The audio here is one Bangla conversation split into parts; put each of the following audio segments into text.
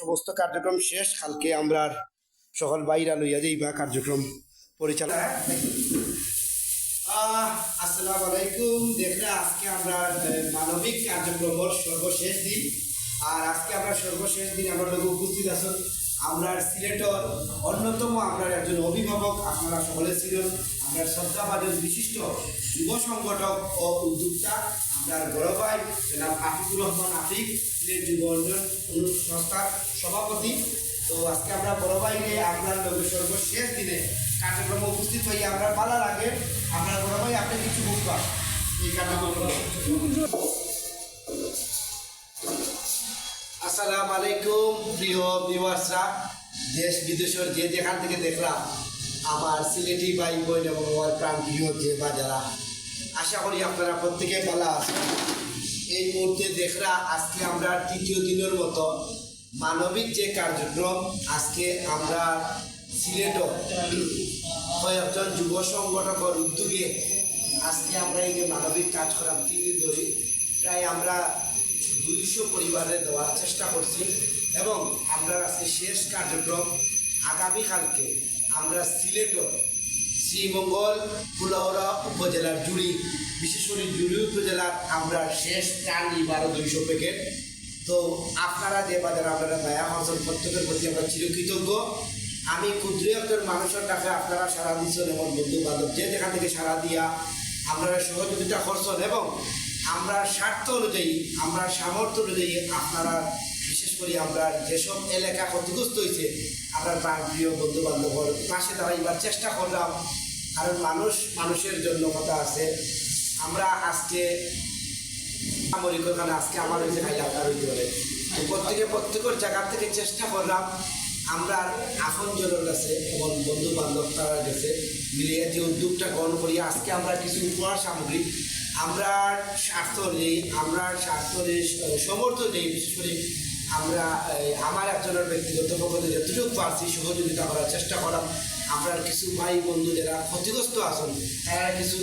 সমস্ত কার্যক্রম শেষ। কালকে আমরা সকল বাইরা লইয়া যাইবা কার্যক্রম পরিচালনা। আসসালামু আলাইকুম। দেখলে আজকে আমরা মানবিক কার্যক্রমের সর্বশেষ দিন, আর আজকে আমরা সর্বশেষ দিন আমরা লোক উপস্থিত আছেন আমরা সিলেটর অন্যতম আমরা একজন অভিভাবক, আপনারা সকলে ছিলেন আমরা শ্রদ্ধাভাজন বিশিষ্ট যুব সংগঠক ও উদ্যোক্তা আমরা বড় ভাই জনাব আফিকুর রহমান আফিক, সিলেট যুব উন্নয়ন সংস্থার সভাপতি। তো আজকে আমরা বড় ভাইকে আপনার লোকের সর্বশেষ দিনে কার্যক্রমে উপস্থিত হয়ে আমরা পালার আগে আমরা বড় ভাই আপনি কিছু বুঝবার এই কার্যক্রম। আসসালামু আলাইকুম প্রিয় ভিউয়ার্সরা, দেশ বিদেশের যে যেখান থেকে দেখলাম আমার সিলেটি ভাই বোন এবং আমার প্রাণ প্রিয় যে বা যারা, আশা করি আপনারা প্রত্যেকে ভালো আছেন। এই মুহূর্তে দেখরা আজকে আমরা তৃতীয় দিনের মতো মানবিক যে কার্যক্রম আজকে আমরা সিলেটও কয়েকজন যুব সংগঠকের উদ্যোগে আজকে আমরা এই যে মানবিক কাজ করাম 3 দিন ধরে প্রায় আমরা 200 পরিবারে দেওয়ার চেষ্টা করছি এবং আমরা আজকে শেষ কার্যক্রম আগামীকালকে আমরা সিলেটও শ্রীমঙ্গল ফুলাউড়া উপজেলার জুড়ি, বিশেষ করে জুড়ি উপজেলার আমরা শেষ ত্রাণ 200 প্যাকেট। তো আপনারা যে বাজার আপনারা দয়া করছেন প্রত্যেকের প্রতি আমরা চিরকৃতজ্ঞ। আমি ক্ষুদ্র একজন মানুষের টাকা আপনারা সারা দিচ্ছেন এবং বন্ধু বান্ধব যে যেখান থেকে সারা দিয়া আপনারা সহযোগিতা করছেন এবং আমরা স্বার্থ অনুযায়ী আমরা সামর্থ্য অনুযায়ী আপনারা বিশেষ করে আমরা যেসব এলাকা ক্ষতিগ্রস্ত হয়েছে আমরা প্রিয় বন্ধু বান্ধবর পাশে দাঁড়াইবার চেষ্টা করলাম, কারণ মানুষের জন্য কথা আছে। আমরা আজকে সামরিক ওখানে আজকে আমার হয়েছে খাই আপনার হইতে পারে, প্রত্যেকের জায়গার থেকে চেষ্টা করলাম আমরা আপনজনের কাছে এবং বন্ধু বান্ধব তারা গেছে মিলিয়ে যে উদ্যোগটা গ্রহণ করি আজকে আমরা কিছু উপহার সামগ্রী আমরা স্বার্থ নেই, আমরা স্বার্থ নেই সমর্থ নেই, বিশেষ করে আমরা আমার একজনের ব্যক্তিগত পক্ষে যতটুকু পারছি সহযোগিতা করার চেষ্টা করলাম। আমরা কিছু ভাই বন্ধু যারা ক্ষতিগ্রস্ত আছেন তারা কিছু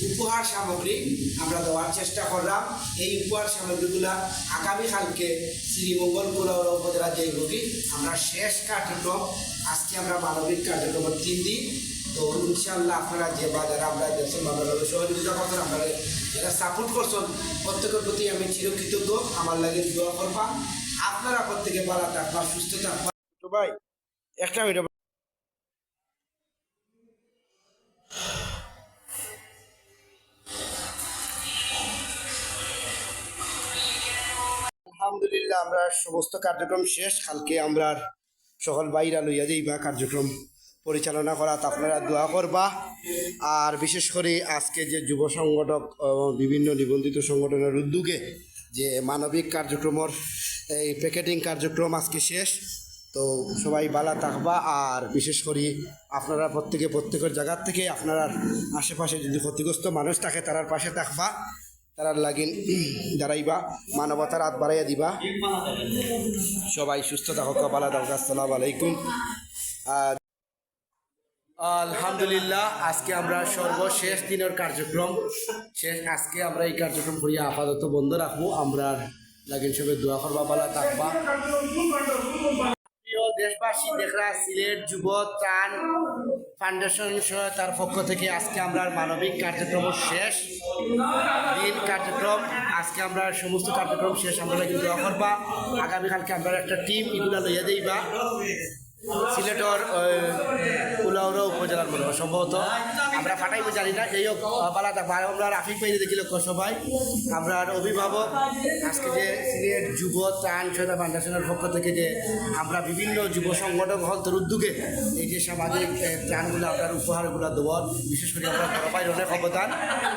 উপহার সামগ্রী আমরা দেওয়ার চেষ্টা করলাম। এই উপহার সামগ্রীগুলা আগামীকালকে শ্রীমঙ্গল ফুলাউড়া উপজেলা যে রোগী আমরা শেষ কার্যক্রম আজকে আমরা মানবিক কার্যক্রমের 3 দিন। তো ইনশাআল্লাহ আপনারা যে বাজারে আমরা দেখছেন আপনারা সহযোগিতা করছেন, আপনারা যারা সাপোর্ট করছেন প্রত্যেকের প্রতি আমি চিরকৃতজ্ঞ। আমার লাগে দোয়া করবা, আপনারা প্রত্যেকে ভালো থাকবা সুস্থ থাকবা। তো ভাই একটা মিনিট, আলহামদুলিল্লাহ আমরা সমস্ত কার্যক্রম শেষ। কালকে আমরা সকল বাইরা লইয়া যাইবা কার্যক্রম পরিচালনা করা, আপনারা দোয়া করবা। আর বিশেষ করে আজকে যে যুব সংগঠক বিভিন্ন নিবন্ধিত সংগঠনের উদ্যোগে যে মানবিক কার্যক্রমের এই প্যাকেটিং কার্যক্রম আজকে শেষ। তো সবাই ভালো থাকবা, আর বিশেষ করে আপনারা প্রত্যেকের জায়গার থেকে আপনারা আশেপাশে যদি ক্ষতিগ্রস্ত মানুষ থাকে তারার পাশে থাকবা, তারার লাগিন দাঁড়াইবা, মানবতার হাত বাড়াইয়া দিবা। সবাই সুস্থ থাকুক, ভালো থাকুক। আসসালামু আলাইকুম। আলহামদুলিল্লাহ আজকে আমরা সর্বশেষ দিনের কার্যক্রম শেষ। আজকে আমরা এই কার্যক্রম করিয়া আপাতত বন্ধ রাখবো। আমরা লাগিন সবাই দোয়া করবা, ভালো থাকবা। প্রিয় দেশবাসী, দেখরা সিলেট যুব ত্রাণ ফাউন্ডেশন তার পক্ষ থেকে আজকে আমরা মানবিক কার্যক্রম শেষ দিন কার্যক্রম আজকে আমরা সমস্ত কার্যক্রম শেষ। আমরা কিন্তু দোয়া করবা, আগামীকালকে আমরা একটা টিম এগুলা লইয়া যাইবা সিলেটর ফুলাউড়া উপজেলার মনে সম্ভবত আমরা ফাটাইবো জানি না। যাই হোক পালা থাকবো। আমরা রাফিক পাইনি দেখিল সবাই আমরা অভিভাবক আজকে যে সিলেট যুব ত্রাণ সহায়তা ফাউন্ডেশনের পক্ষ থেকে যে আমরা বিভিন্ন যুব সংগঠক হলতের উদ্যোগে এই যে সামাজিক ত্রাণগুলো আপনার উপহারগুলো দেওয়ার বিশেষ করে আমরা বড় ভাইয়ের অনেক অবদান,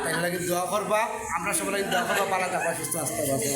তাই লাগে দোয়া করবা। আমরা সবাই দোয়া করবা, পালা থাকবা, সুস্থ আসতে পারবো।